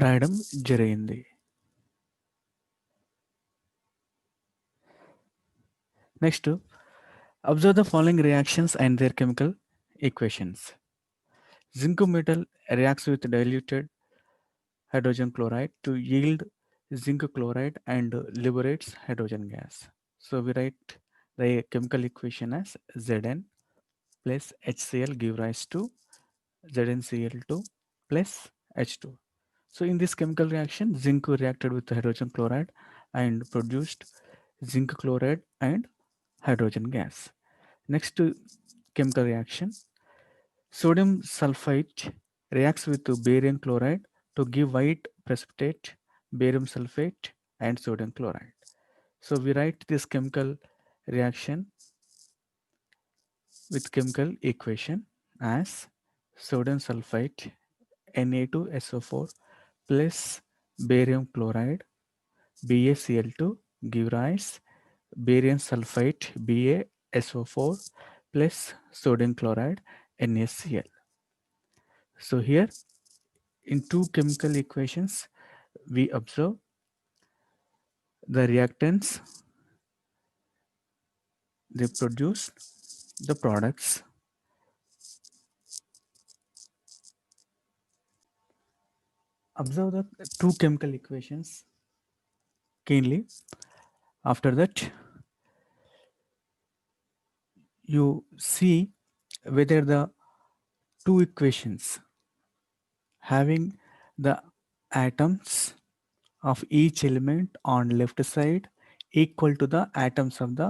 రాయడం జరిగింది. Next, observe the following reactions and their chemical equations. Zinc metal reacts with diluted hydrogen chloride to yield zinc chloride and liberates hydrogen gas. So we write the chemical equation as Zn plus HCl give rise to ZnCl2 plus H2. So in this chemical reaction, zinc reacted with hydrogen chloride and produced zinc chloride and hydrogen gas. Next chemical reaction, sodium sulfite reacts with barium chloride to give white precipitate, barium sulfate and sodium chloride. So we write this chemical reaction with chemical equation as sodium sulfite Na2SO4 plus barium chloride BaCl2 give rise barium sulfite BaSO4 plus sodium chloride NaCl. So here in two chemical equations we observe the reactants, they produce the products. Observe the two chemical equations keenly. After that, you see whether the two equations having the atoms of each element on left side equal to the atoms of the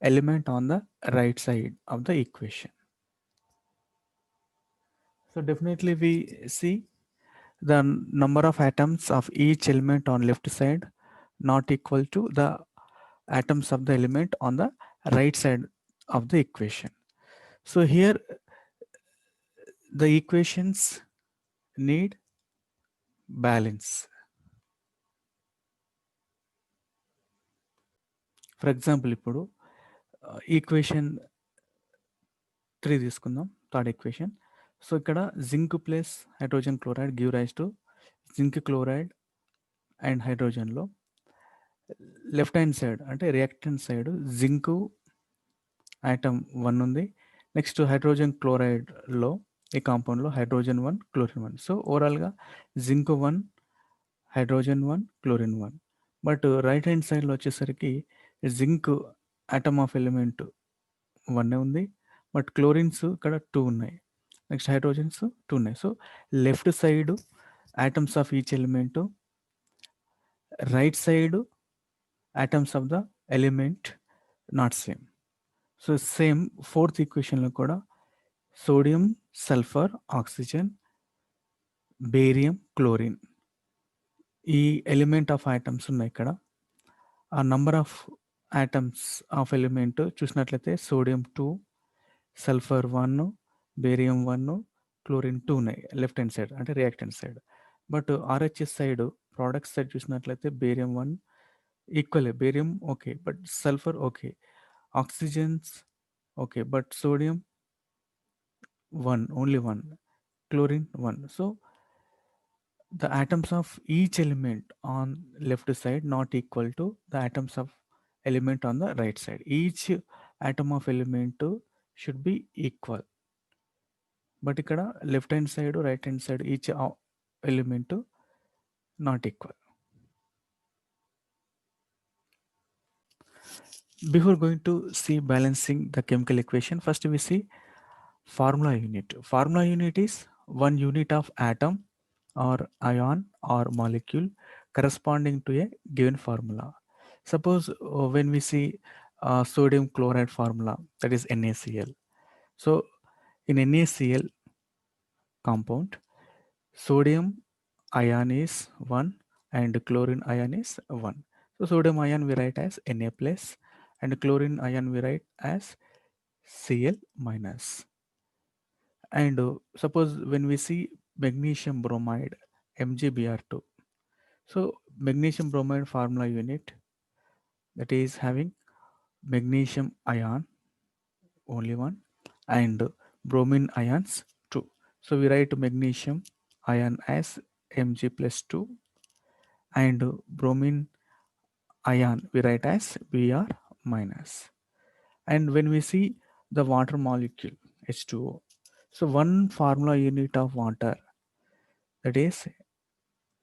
element on the right side of the equation. So definitely we see the number of atoms of each element on left side not equal to the atoms of the element on the right side of the equation. So here the equations need balance. For example, ఇప్పుడు equation 3 తీసుకుందాం, third equation. So ఇక్కడ zinc plus hydrogen chloride give rise to zinc chloride and హైడ్రోజన్లో left hand side అంటే reactant side zinc item 1 ఉంది. Next hydrogen క్లోరైడ్లో ఈ కాంపౌండ్లో hydrogen 1 chlorine 1. So ఓవరాల్గా zinc 1 hydrogen 1 chlorine 1. But right hand side వచ్చేసరికి zinc atom of element 1 ఉంది, but chlorines ఇక్కడ 2 ఉన్నాయి, నెక్స్ట్ హైడ్రోజన్స్ 2 ఉన్నాయి. So left side atoms of each element, right side atoms of the element not same. So same fourth ఈక్వేషన్లో కూడా sodium sulphur oxygen barium chlorine ఈ element of items ఉన్నాయి ఇక్కడ. ఆ number of items of element చూసినట్లయితే sodium 2, sulphur 1, barium 1, chlorine 2 ఉన్నాయి left hand side అంటే reactant side. But RHS side product side చూసినట్లయితే barium 1 equal, barium okay but sulphur okay, oxygens okay but sodium 1, only 1, chlorine 1. So the atoms of each element on left side not equal to the atoms of element on the right side. Each atom of element should be equal. But ఇక్కడ left hand side, right hand side, each element not equal. Before going to see balancing the chemical equation, first we see formula unit. Formula unit is one unit of atom or ion or molecule corresponding to a given formula. Suppose when we see sodium chloride formula, that is NaCl. So in NaCl compound, sodium ion is 1 and chlorine ion is 1. So sodium ion we write as Na plus and chlorine ion we write as Cl minus. And suppose when we see magnesium bromide MgBr2, so magnesium bromide formula unit, that is having magnesium ion only one and bromine ions 2. So we write magnesium ion as Mg plus 2, and bromine ion we write as Br minus. And when we see the water molecule H2O, so one formula unit of water, that is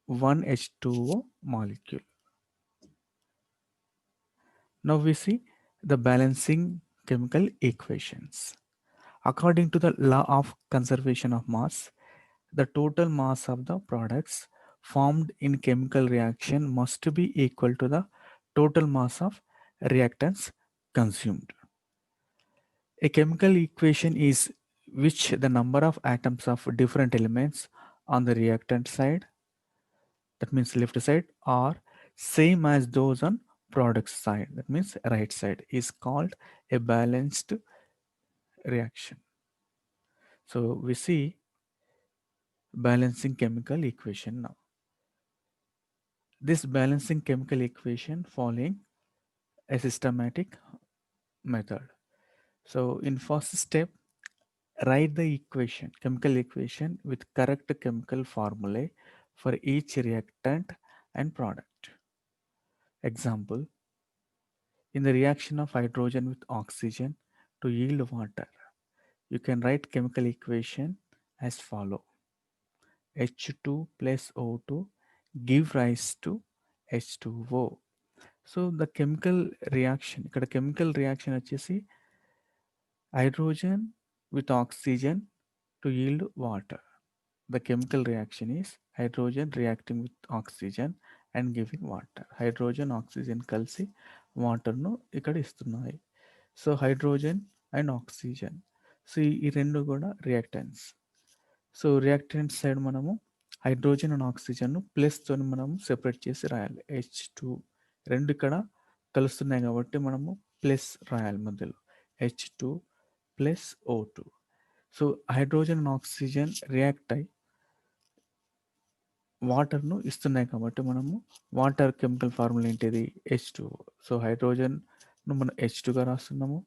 1 H2O molecule. Now we see the balancing chemical equations. According to the law of conservation of mass, the total mass of the products formed in chemical reaction must be equal to the total mass of reactants consumed. A chemical equation is which the number of atoms of different elements on the reactant side, that means left side, are same as those on product side, that means right side, is called a balanced reaction. So we see balancing chemical equation now. This balancing chemical equation following a systematic method. So in first step, write the equation, chemical equation with correct chemical formulae for each reactant and product. Example, in the reaction of hydrogen with oxygen to yield water, you can write chemical equation as follow. H2 plus O2 give rise to H2O. So the chemical reaction, ఇక్కడ chemical reaction వచ్చేసి hydrogen with oxygen to yield water. The chemical reaction is hydrogen reacting with oxygen and giving water. Hydrogen, oxygen కలిసి వాటర్ను ఇక్కడ ఇస్తున్నాయి. So hydrogen and oxygen, so ఈ రెండు కూడా reactants. So reactant side మనము హైడ్రోజన్ అండ్ ఆక్సిజన్ ప్లస్తో మనము separate చేసి రాయాలి. H2 రెండు ఇక్కడ కలుస్తున్నాయి కాబట్టి మనము ప్లస్ రాయాలి మధ్యలో, H2 plus O2. So hydrogen and oxygen react అయి వాటర్ను ఇస్తున్నాయి కాబట్టి మనము వాటర్ కెమికల్ ఫార్ములా ఏంటిది H2O. సో హైడ్రోజన్ను మనం H2గా రాస్తున్నాము,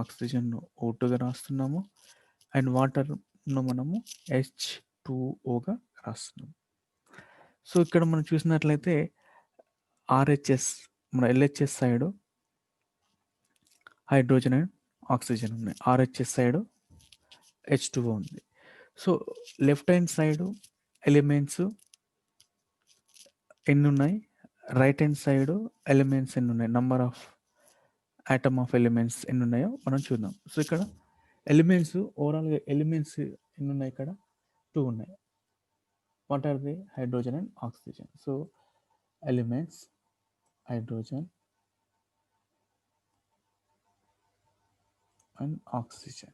ఆక్సిజన్ను O2గా రాస్తున్నాము, అండ్ వాటర్ను మనము H2Oగా రాస్తున్నాము. సో ఇక్కడ మనం చూసినట్లయితే ఆర్హెచ్ఎస్, మన LHS side hydrogen and oxygen ఉన్నాయి, ఆర్హెచ్ఎస్ సైడ్ H2O ఉంది. So left hand side elements ఎన్ని ఉన్నాయి, రైట్ హ్యాండ్ సైడ్ ఎలిమెంట్స్ ఎన్ని ఉన్నాయి, number of atom of elements ఎన్ని ఉన్నాయో మనం చూద్దాం. సో ఇక్కడ ఎలిమెంట్స్, ఓవరాల్గా ఎలిమెంట్స్ ఎన్ని ఉన్నాయి, ఇక్కడ 2 ఉన్నాయి. What are the? Hydrogen and oxygen. So elements hydrogen and oxygen.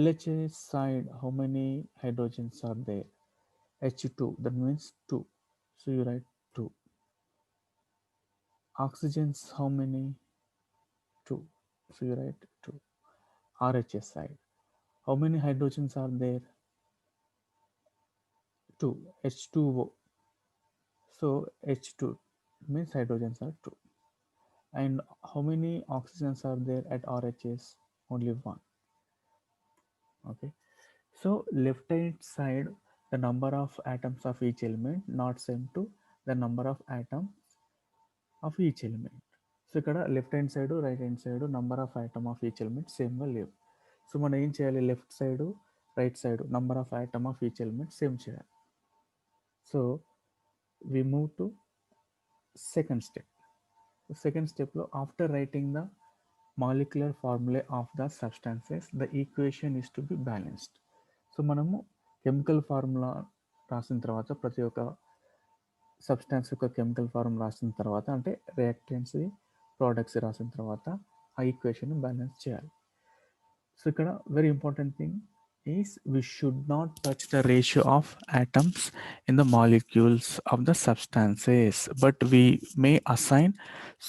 LHS side, how many hydrogens are there? H2, that means 2. So you write 2. Oxygens, how many? 2. So you write 2. RHS side, how many hydrogens are there? 2. H2O. So H2 means hydrogens are 2. And how many oxygens are there at RHS? Only 1. Okay. So left hand side, the number of atoms of each element not same to the number of atoms of each element. So ఇక్కడ left hand side, right hand side number of item of each element సేమ్గా లేవు. So మనం ఏం చేయాలి, left side right side number of item of each element same చేయాలి. So we move to second step. Second స్టెప్లో after writing the molecular formula of the substances, the equation is to be balanced. So మనము chemical formula రాసిన తర్వాత, ప్రతి ఒక్క substance యొక్క chemical formula రాసిన తర్వాత, అంటే రియాక్టెంట్స్ ప్రోడక్ట్స్ రాసిన తర్వాత ఆ ఈక్వేషన్ బ్యాలెన్స్ చేయాలి. సో ఇక్కడ very important thing is we should not touch the ratio of atoms in the molecules of the substances, but we may assign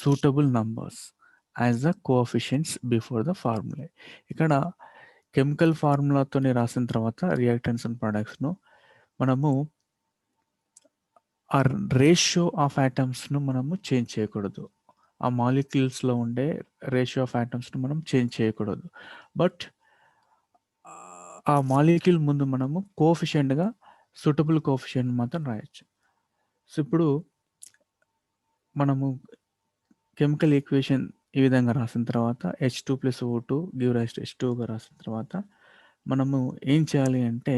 suitable numbers as the coefficients before the formula. ఇక్కడ chemical ఫార్ములాతో రాసిన తర్వాత reactants and ప్రొడక్ట్స్ను మనము ఆ ratio of ఐటమ్స్ను మనము change చేయకూడదు. ఆ మాలిక్యూల్స్లో ఉండే ratio of ఐటమ్స్ను మనం చేంజ్ చేయకూడదు. బట్ ఆ మాలిక్యూల్ ముందు మనము కోఎఫిషియెంట్గా సూటబుల్ కోఎఫిషియంట్ మాత్రం రాయొచ్చు. సో ఇప్పుడు మనము కెమికల్ ఈక్వేషన్ ఈ విధంగా రాసిన తర్వాత H2 + O2 give rise to H2గా రాసిన తర్వాత మనము ఏం చేయాలి అంటే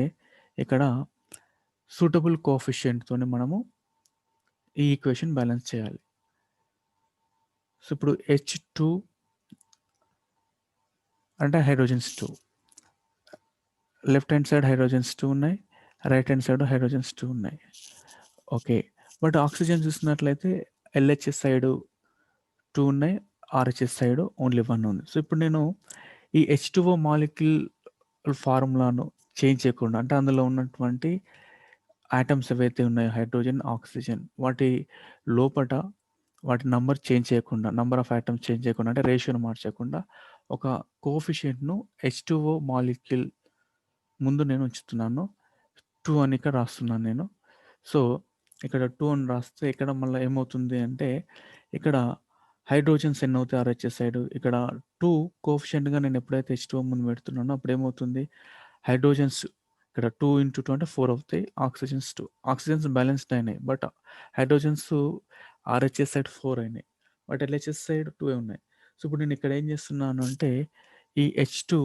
ఇక్కడ సూటబుల్ కోఎఫిషియంట్‌తోని మనము ఈ ఈక్వేషన్ బ్యాలెన్స్ చేయాలి. సో ఇప్పుడు H2 అంటే hydrogens 2. Left hand side hydrogens 2 ఉన్నాయి. రైట్ హ్యాండ్ సైడ్ హైడ్రోజన్స్ 2 ఉన్నాయి. ఓకే. బట్ ఆక్సిజన్ చూసినట్లయితే LHS సైడ్ 2 ఉన్నాయి. RHS సైడ్ ఓన్లీ 1 ఉంది. సో ఇప్పుడు నేను ఈ H2O మాలిక్యూల్ ఫార్ములాను చేంజ్ చేయకుండా అంటే అందులో ఉన్నటువంటి ఆటమ్స్ ఏవైతే ఉన్నాయో హైడ్రోజన్, ఆక్సిజన్ వాటి లోపట వాటి నంబర్ చేంజ్ చేయకుండా నంబర్ ఆఫ్ ఆటమ్స్ చేంజ్ చేయకుండా అంటే రేషియోని మార్చకుండా ఒక కోఎఫిషియంట్‌ను H2O మాలిక్యూల్ ముందు నేను ఉంచుతున్నాను. 2 అని ఇక్కడ రాస్తున్నాను నేను. సో ఇక్కడ 2 అని రాస్తే ఇక్కడ మళ్ళీ ఏమవుతుంది అంటే ఇక్కడ హైడ్రోజన్స్ ఎన్ని అవుతాయి RHS సైడ్ ఇక్కడ 2 కోఎఫిషియంట్‌గా నేను ఎప్పుడైతే H2O ముందు పెడుతున్నానో అప్పుడు ఏమవుతుంది హైడ్రోజన్స్ ఇక్కడ 2 × 2 అంటే 4 అవుతాయి. ఆక్సిజన్స్ 2 ఆక్సిజన్స్ బ్యాలెన్స్డ్ అయినాయి. బట్ హైడ్రోజన్స్ RHS సైడ్ 4 అయినాయి. బట్ LHS సైడ్ 2 ఉన్నాయి. సో ఇప్పుడు నేను ఇక్కడ ఏం చేస్తున్నాను అంటే ఈ H2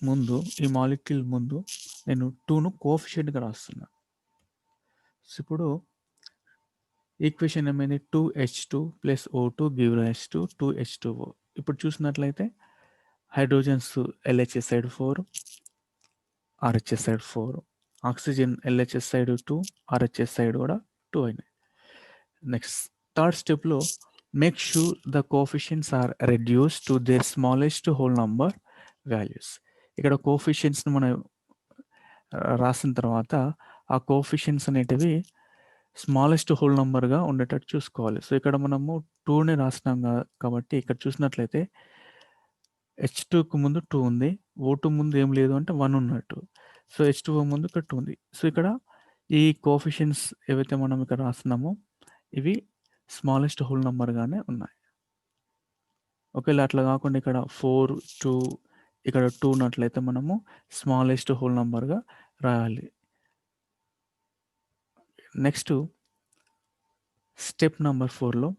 ముందు ఈ మాలిక్యూల్ ముందు నేను 2ను కోఎఫిషియంట్‌గా రాస్తున్నా. సో ఇప్పుడు ఈక్వేషన్ ఏమైంది 2H2 + O2 give rise to 2H2O. ఇప్పుడు చూసినట్లయితే hydrogens LHS side 4 RHS side 4 oxygen LHS side 2 RHS side కూడా 2 అయినాయి. నెక్స్ట్ థర్డ్ స్టెప్‌లో make sure the coefficients are reduced to their smallest whole number values. ఇక్కడ కోఎఫిషియంట్స్‌ని మనం రాసిన తర్వాత ఆ కోఎఫిషియంట్స్ అనేటివి స్మాలెస్ట్ హోల్ నంబర్‌గా ఉండేటట్టు చూసుకోవాలి. సో ఇక్కడ మనము 2ని రాసినాం కాబట్టి ఇక్కడ చూసినట్లయితే H2కు ముందు 2 ఉంది. O2 ముందు ఏం లేదు అంటే 1 ఉన్నట్టు. సో H2O ముందు ఇక్కడ 2 ఉంది. సో ఇక్కడ ఈ కోఎఫిషియంట్స్ ఏవైతే మనం ఇక్కడ రాస్తున్నామో ఇవి స్మాలెస్ట్ హోల్ నంబర్‌గానే ఉన్నాయి. ఒకవేళ అట్లా కాకుండా ఇక్కడ 4, 2 ఇక్కడ 2 ఉన్నట్లయితే మనము స్మాలెస్ట్ హోల్ నంబర్‌గా రాయాలి. నెక్స్ట్ స్టెప్ నంబర్ 4లో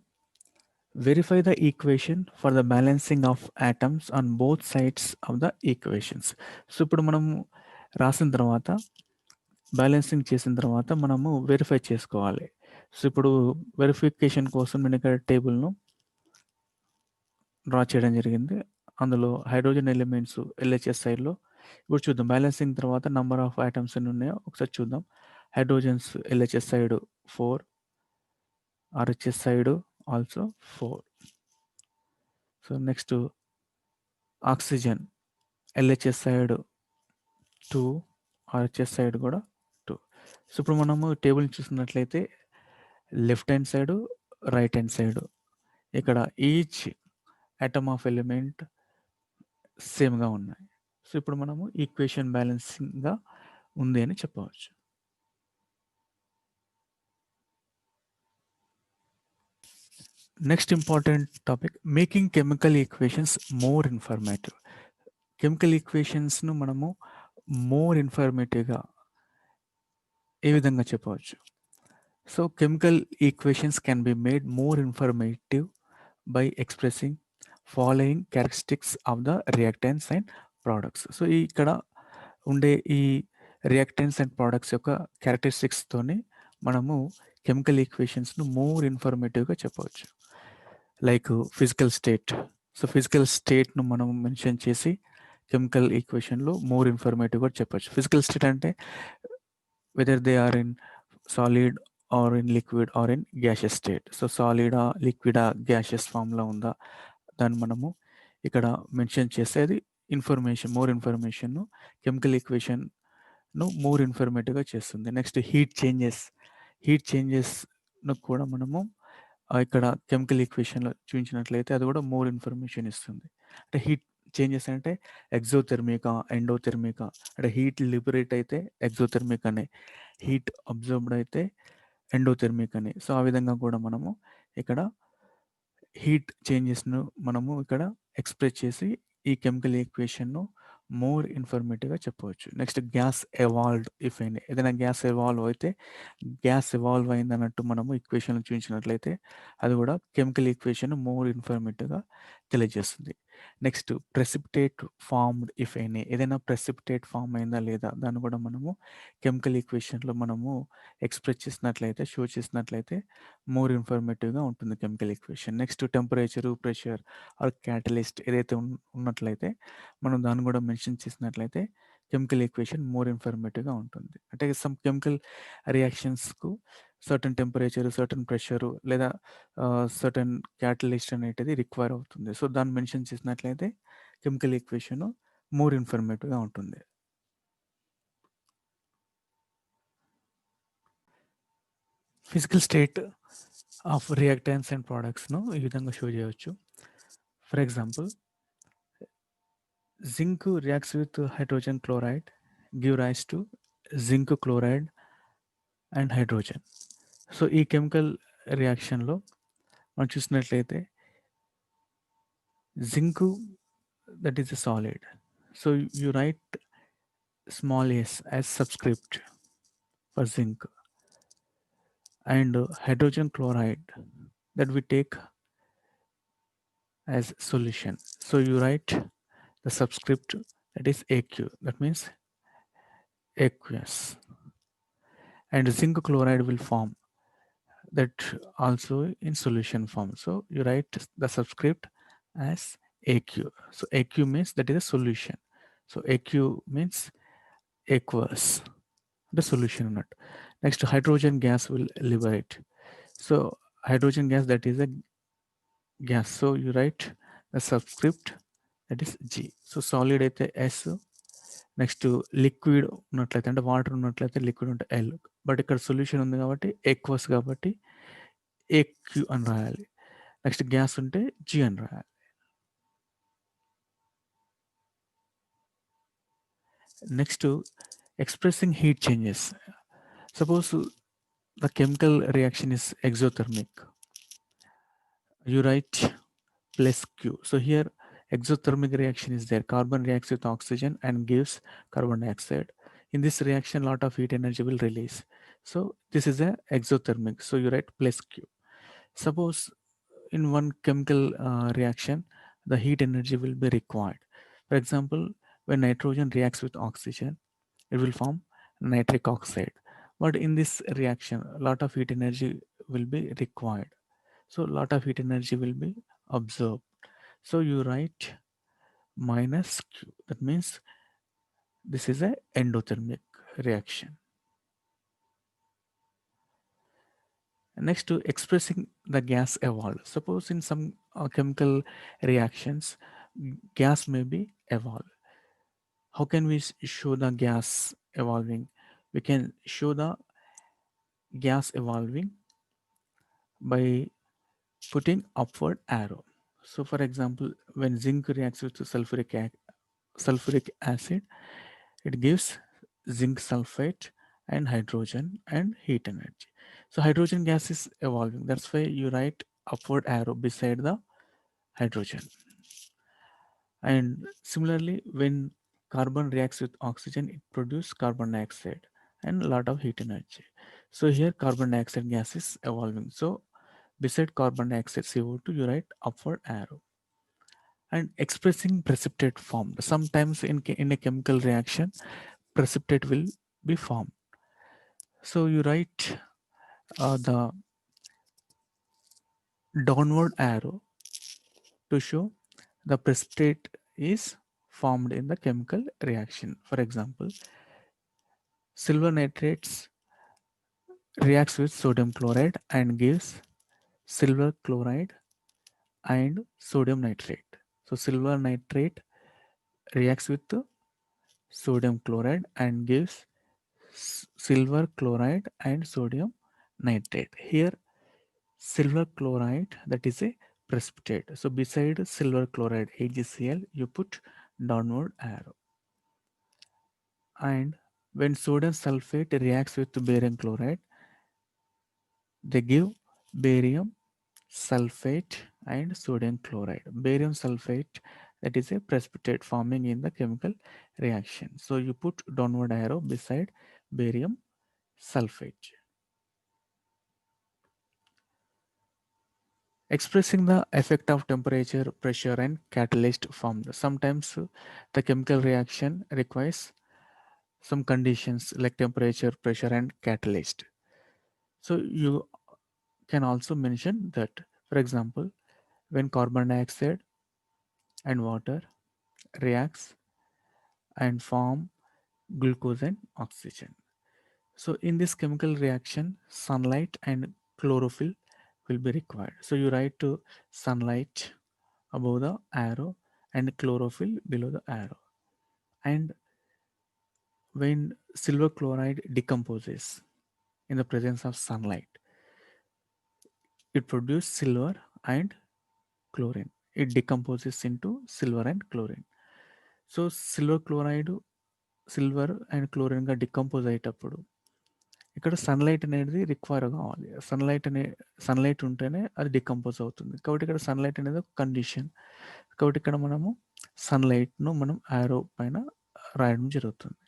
verify the equation for the balancing of atoms on both sides of the equations. So ఇప్పుడు మనము రాసిన తర్వాత బ్యాలెన్సింగ్ చేసిన తర్వాత మనము వెరిఫై చేసుకోవాలి. సో ఇప్పుడు వెరిఫికేషన్ కోసం నేను ఇక్కడ టేబుల్‌ను డ్రా చేయడం జరిగింది. అందులో హైడ్రోజన్ ఎలిమెంట్స్ LHS సైడ్‌లో ఇప్పుడు చూద్దాం బ్యాలెన్సింగ్ తర్వాత నంబర్ ఆఫ్ ఆటమ్స్ ఎన్ని ఉన్నాయో ఒకసారి చూద్దాం. Hydrogens LHS side 4 RHS side also 4. So next oxygen LHS side 2 RHS side కూడా 2. సో ఇప్పుడు మనము టేబుల్‌ని చూస్తున్నట్లయితే left hand side, right hand side ఇక్కడ ఈచ్ ఆటమ్ ఆఫ్ ఎలిమెంట్ సేమ్‌గా ఉన్నాయి. సో ఇప్పుడు మనము ఈక్వేషన్ బ్యాలెన్సింగ్‌గా ఉంది అని చెప్పవచ్చు. Next important topic making chemical equations more informative. Chemical ఈక్వేషన్స్‌ను మనము మోర్ ఇన్ఫర్మేటివ్‌గా ఏ విధంగా చెప్పవచ్చు? So chemical equations can be made more informative by expressing following characteristics of the reactants and products. So ఇక్కడ ఉండే ఈ రియాక్టెంట్స్ అండ్ ప్రొడక్ట్స్ యొక్క క్యారెక్టరిస్టిక్స్‌తోని మనము కెమికల్ ఈక్వేషన్స్‌ను మోర్ ఇన్ఫర్మేటివ్‌గా చెప్పవచ్చు. Like physical state. So physical స్టేట్‌ను మనం మెన్షన్ చేసి కెమికల్ ఈక్వేషన్‌లో మోర్ ఇన్ఫర్మేటివ్‌గా చెప్పొచ్చు. ఫిజికల్ స్టేట్ అంటే whether they are in solid or in liquid or in gaseous state. So సాలిడా, లిక్విడా, గ్యాషియస్ ఫామ్‌లో ఉందా దాన్ని మనము ఇక్కడ మెన్షన్ చేసేది ఇన్ఫర్మేషన్ మోర్ ఇన్ఫర్మేషన్‌ను కెమికల్ ఈక్వేషన్‌ను మోర్ ఇన్ఫర్మేటివ్‌గా చేస్తుంది. నెక్స్ట్ హీట్ చేంజెస్‌ను కూడా మనము ఇక్కడ కెమికల్ ఈక్వేషన్‌లో చూపించినట్లయితే అది కూడా మోర్ ఇన్ఫర్మేషన్ ఇస్తుంది. అంటే హీట్ చేంజెస్ అంటే ఎక్సోథెర్మికా, ఎండోథెర్మికా అంటే హీట్ లిబరేట్ అయితే ఎక్సోథెర్మిక్ అని, హీట్ అబ్జార్బ్డ్ అయితే ఎండోథెర్మిక్ అని. సో ఆ విధంగా కూడా మనము ఇక్కడ హీట్ చేంజెస్‌ను మనము ఇక్కడ ఎక్స్‌ప్రెస్ చేసి ఈ కెమికల్ ఈక్వేషన్‌ను మోర్ ఇన్ఫర్మేటివ్గా చెప్పవచ్చు. Next gas evolved if any, ఏదైనా గ్యాస్ ఎవాల్వ్ అయితే గ్యాస్ ఎవాల్వ్ అయింది అన్నట్టు మనము ఈక్వేషన్లు చూపించినట్లయితే అది కూడా కెమికల్ ఈక్వేషన్ మోర్ ఇన్ఫర్మేటివ్గా తెలియజేస్తుంది. Next precipitate formed if any, ఏదైనా ప్రెసిపిటేట్ ఫామ్ అయిందా లేదా దాన్ని కూడా మనము కెమికల్ ఈక్వేషన్లో మనము ఎక్స్ప్రెస్ చేసినట్లయితే షో చేసినట్లయితే మోర్ ఇన్ఫర్మేటివ్గా ఉంటుంది chemical equation. Next temperature pressure or catalyst ఏదైతే ఉన్నట్లయితే మనం దాన్ని కూడా మెన్షన్ చేసినట్లయితే కెమికల్ ఈక్వేషన్ మోర్ ఇన్ఫర్మేటివ్గా ఉంటుంది. అంటే సమ్ కెమికల్ రియాక్షన్స్కు సర్టన్ టెంపరేచర్ సర్టన్ ప్రెషరు లేదా సర్టన్ క్యాటలిస్ట్ అనేటిది రిక్వైర్ అవుతుంది. సో దాన్ని మెన్షన్ చేసినట్లయితే కెమికల్ ఈక్వేషన్ మోర్ ఇన్ఫర్మేటివ్గా ఉంటుంది. Physical state of reactants and ప్రోడక్ట్స్ను ఈ విధంగా షో చేయవచ్చు. For example, zinc reacts with hydrogen chloride, give rise to zinc chloride and hydrogen. So ఈ కెమికల్ రియాక్షన్లో మనం చూసినట్లయితే zinc that is a solid. So you right small s as subscript for zinc, and hydrogen chloride that we take as solution. So you write the subscript that is aq, that means aqueous, and zinc chloride will form that also in solution form. So you write the subscript as AQ. So AQ means that is a solution. So AQ means aqueous, the solution not. Next, hydrogen gas will liberate. So hydrogen gas, that is a gas. So you write the subscript that is G. So solid అయితే S, next liquid ఉన్నట్లయితే అంటే water ఉన్నట్లయితే liquid ఉంటే L, but ఇక్కడ solution ఉంది కాబట్టి aqueous కాబట్టి AQ అని రాయాలి. నెక్స్ట్ గ్యాస్ ఉంటే జి అని రాయాలి. Next expressing heat changes. Suppose the chemical reaction is exothermic, you write plus Q. So here exothermic reaction is there, carbon reacts with oxygen and gives carbon dioxide. In this reaction lot of heat energy will release, so this is a exothermic, so you write plus Q. Suppose in one chemical reaction the heat energy will be required. For example, when nitrogen reacts with oxygen it will form nitric oxide, but in this reaction a lot of heat energy will be required, so a lot of heat energy will be absorbed. So you write minus Q, that means this is a endothermic reaction. Next, to expressing the gas evolved. Suppose in some chemical reactions gas may be evolved. How can we show the gas evolving? We can show the gas evolving by putting upward arrow. So for example, when zinc reacts with sulfuric acid, it gives zinc sulfate and hydrogen and heat energy. So hydrogen gas is evolving, that's why you write upward arrow beside the hydrogen. And similarly, when carbon reacts with oxygen it produces carbon dioxide and a lot of heat energy. So here carbon dioxide gas is evolving, so beside carbon dioxide CO2 you write upward arrow. And expressing precipitate formed, sometimes in a chemical reaction precipitate will be formed. So you write the downward arrow to show the precipitate is formed in the chemical reaction. For example, silver nitrates reacts with sodium chloride and gives silver chloride and sodium nitrate. So silver nitrate reacts with sodium chloride and gives silver chloride and sodium nitrate. Here silver chloride, that is a precipitate. So beside silver chloride AgCl you put downward arrow. And when sodium sulfate reacts with barium chloride they give barium sulfate and sodium chloride. Barium sulfate that is a precipitate forming in the chemical reaction. So you put downward arrow beside barium sulfate. Expressing the effect of temperature, pressure, and catalyst formed. Sometimes the chemical reaction requires some conditions like temperature, pressure, and catalyst. So you can also mention that, for example, when carbon dioxide and water reacts and form glucose and oxygen. So in this chemical reaction, sunlight and chlorophyll will be required. So you write to sunlight above the arrow and chlorophyll below the arrow. And when silver chloride decomposes in the presence of sunlight, it produces silver and chlorine. It decomposes into silver and chlorine. So silver chloride silver and క్లోరిన్గా decompose అయ్యేటప్పుడు ఇక్కడ sunlight అనేది require కావాలి. Sunlight ఉంటేనే అది decompose అవుతుంది. కాబట్టి ఇక్కడ సన్లైట్ అనేది ఒక కండిషన్. కాబట్టి ఇక్కడ మనము సన్లైట్ను మనం యారో పైన రాయడం జరుగుతుంది.